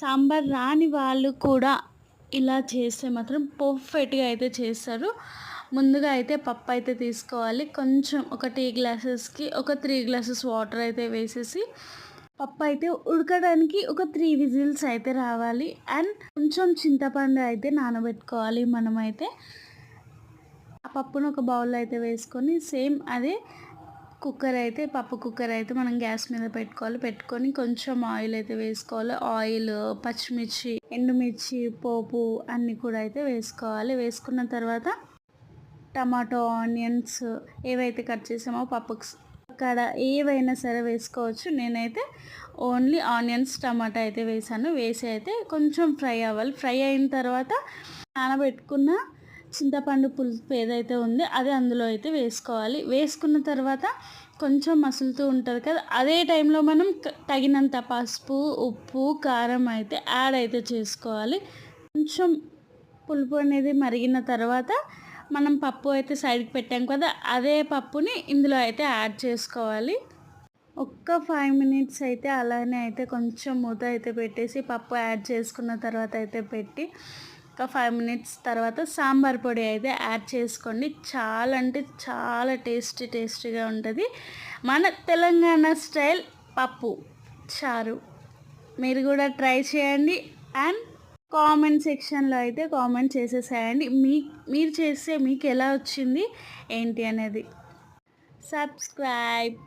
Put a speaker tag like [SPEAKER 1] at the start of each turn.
[SPEAKER 1] సాంబార్ రాని వాళ్ళు కూడా ఇలా చేస్తే మాత్రం పర్ఫెక్ట్గా అయితే చేస్తారు. ముందుగా అయితే పప్పు అయితే తీసుకోవాలి. కొంచెం ఒక టీ గ్లాసెస్కి ఒక 3 గ్లాసెస్ వాటర్ అయితే వేసేసి పప్పు అయితే ఉడకడానికి ఒక 3 విజిల్స్ అయితే రావాలి. అండ్ కొంచెం చింతపండు అయితే నానబెట్టుకోవాలి. మనమైతే ఆ పప్పును ఒక బౌల్లో అయితే వేసుకొని సేమ్ అదే పప్పు కుక్కర్ అయితే మనం గ్యాస్ మీద పెట్టుకొని కొంచెం ఆయిల్ అయితే వేసుకోవాలి. ఆయిల్, పచ్చిమిర్చి, ఎండుమిర్చి, పోపు అన్నీ కూడా అయితే వేసుకోవాలి. వేసుకున్న తర్వాత టమాటో, ఆనియన్స్ ఏవైతే కట్ చేసామో పప్పుకు అక్కడ ఏవైనా సరే వేసుకోవచ్చు. నేనైతే ఓన్లీ ఆనియన్స్, టమాటా అయితే వేసాను. వేసి అయితే కొంచెం ఫ్రై అవ్వాలి. ఫ్రై అయిన తర్వాత నానబెట్టుకున్న చింతపండు పులుపు ఏదైతే ఉందో అది అందులో అయితే వేసుకోవాలి. వేసుకున్న తర్వాత కొంచెం మసులుతూ ఉంటుంది కదా, అదే టైంలో మనం తగినంత పసుపు, ఉప్పు, కారం అయితే యాడ్ అయితే చేసుకోవాలి. కొంచెం పులుపు అనేది మరిగిన తర్వాత మనం పప్పు అయితే సైడ్కి పెట్టాం కదా, అదే పప్పుని ఇందులో అయితే యాడ్ చేసుకోవాలి. ఒక్క 5 మినిట్స్ అయితే అలానే అయితే కొంచెం మూత అయితే పెట్టేసి పప్పు యాడ్ చేసుకున్న తర్వాత అయితే పెట్టి ఒక 5 మినిట్స్ తర్వాత సాంబార్ పొడి అయితే యాడ్ చేసుకోండి. చాలా అంటే చాలా టేస్టీగా ఉంటుంది మన తెలంగాణ స్టైల్ పప్పు చారు. మీరు కూడా ట్రై చేయండి. అండ్ కామెంట్ సెక్షన్లో అయితే కామెంట్ చేసేసేయండి మీరు చేస్తే మీకు ఎలా వచ్చింది ఏంటి అనేది. సబ్స్క్రైబ్.